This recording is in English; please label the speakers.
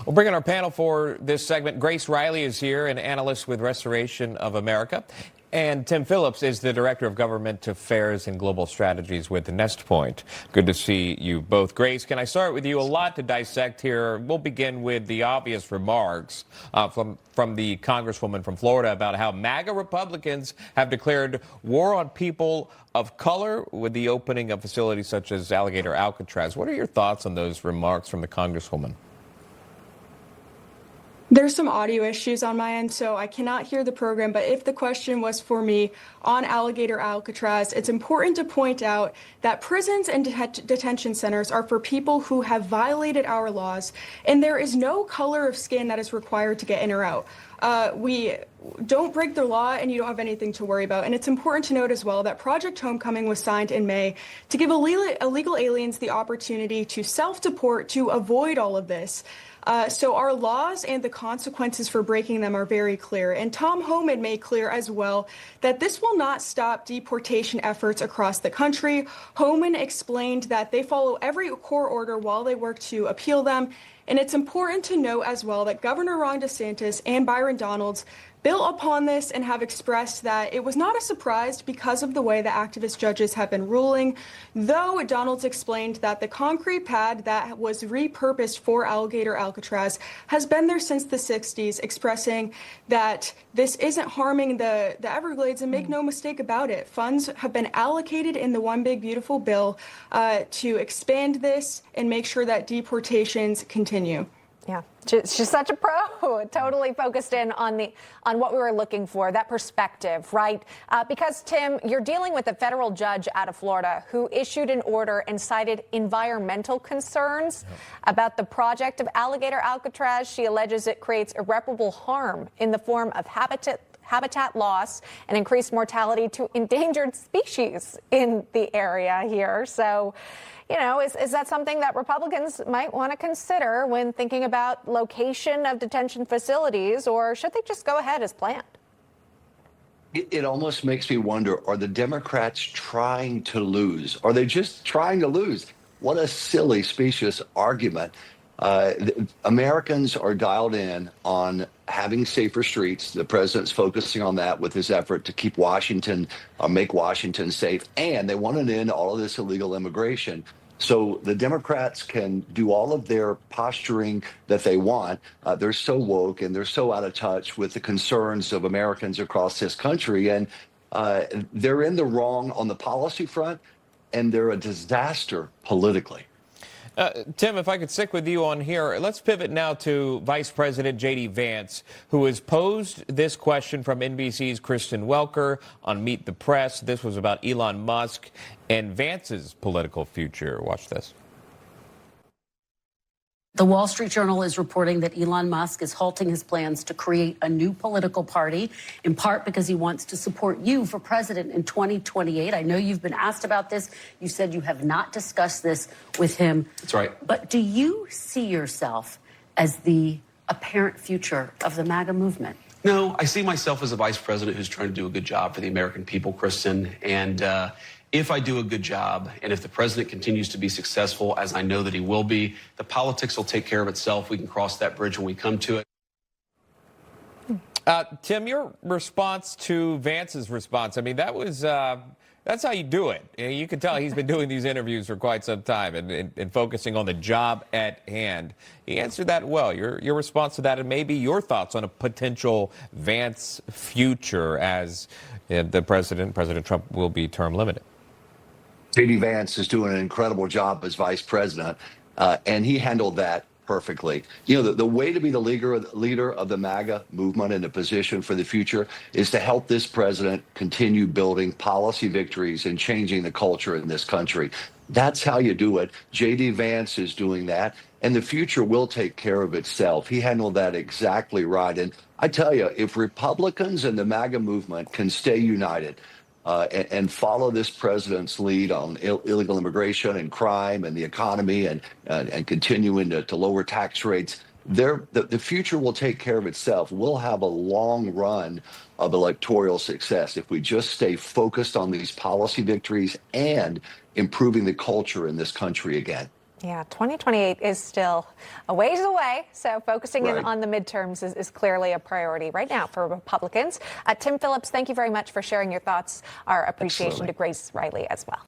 Speaker 1: We'll bring in our panel for this segment. Grace Riley is here, an analyst with Restoration of America. And Tim Phillips is the Director of Government Affairs and Global Strategies with Nestpoint. Good to see you both. Grace, can I start with you? A lot to dissect here. We'll begin with the obvious remarks from the Congresswoman from Florida about how MAGA Republicans have declared war on people of color with the opening of facilities such as Alligator Alcatraz. What are your thoughts on those remarks from the Congresswoman?
Speaker 2: There's some audio issues on my end, so I cannot hear the program, but if the question was for me on Alligator Alcatraz, it's important to point out that prisons and detention centers are for people who have violated our laws, and there is no color of skin that is required to get in or out. We don't break the law, and you don't have anything to worry about. And it's important to note as well that Project Homecoming was signed in May to give illegal aliens the opportunity to self-deport to avoid all of this. So our laws and the consequences for breaking them are very clear. And Tom Homan made clear as well that this will not stop deportation efforts across the country. Homan explained that they follow every court order while they work to appeal them. And it's important to note as well that Governor Ron DeSantis and Byron Donalds built upon this and have expressed that it was not a surprise because of the way the activist judges have been ruling, though Donalds explained that the concrete pad that was repurposed for Alligator Alcatraz has been there since the 60s, expressing that this isn't harming the Everglades, and make no mistake about it. Funds have been allocated in the One Big Beautiful Bill to expand this and make sure that deportations continue.
Speaker 3: Yeah, she's such a pro. Totally focused in on what we were looking for, that perspective, right? Because, Tim, you're dealing with a federal judge out of Florida who issued an order and cited environmental concerns about the project of Alligator Alcatraz. She alleges it creates irreparable harm in the form of habitat loss and increased mortality to endangered species in the area here. So, you know, is that something that Republicans might want to consider when thinking about location of detention facilities, or should they just go ahead as planned?
Speaker 4: It almost makes me wonder, are the Democrats trying to lose? Are they just trying to lose? What a silly, specious argument. Americans are dialed in on having safer streets. The president's focusing on that with his effort to keep Washington, make Washington safe. And they want to end all of this illegal immigration. So the Democrats can do all of their posturing that they want. They're so woke and they're so out of touch with the concerns of Americans across this country. And they're in the wrong on the policy front, and they're a disaster politically.
Speaker 1: Tim, if I could stick with you on here, let's pivot now to Vice President J.D. Vance, who has posed this question from NBC's Kristen Welker on Meet the Press. This was about Elon Musk and Vance's political future. Watch this.
Speaker 5: The Wall Street Journal is reporting that Elon Musk is halting his plans to create a new political party, in part because he wants to support you for president in 2028. I know you've been asked about this. You said you have not discussed this with him.
Speaker 6: That's right.
Speaker 5: But do you see yourself as the apparent future of the MAGA movement?
Speaker 6: No, I see myself as a vice president who's trying to do a good job for the American people, Kristen. And if I do a good job, and if the president continues to be successful, as I know that he will be, the politics will take care of itself. We can cross that bridge when we come to it.
Speaker 1: Tim, your response to Vance's response, I mean, that was that's how you do it. You can tell he's been doing these interviews for quite some time and focusing on the job at hand. He answered that well. Your response to that, and maybe your thoughts on a potential Vance future as President Trump will be term limited.
Speaker 4: J.D. Vance is doing an incredible job as vice president, and he handled that perfectly. You know, the way to be the leader of the MAGA movement and the position for the future is to help this president continue building policy victories and changing the culture in this country. That's how you do it. J.D. Vance is doing that, and the future will take care of itself. He handled that exactly right. And I tell you, if Republicans and the MAGA movement can stay united, and follow this president's lead on illegal immigration and crime and the economy and continuing to lower tax rates, the future will take care of itself. We'll have a long run of electoral success if we just stay focused on these policy victories and improving the culture in this country again.
Speaker 3: Yeah, 2028 is still a ways away, so focusing in on the midterms is clearly a priority right now for Republicans. Tim Phillips, thank you very much for sharing your thoughts. Our appreciation to Grace Riley as well.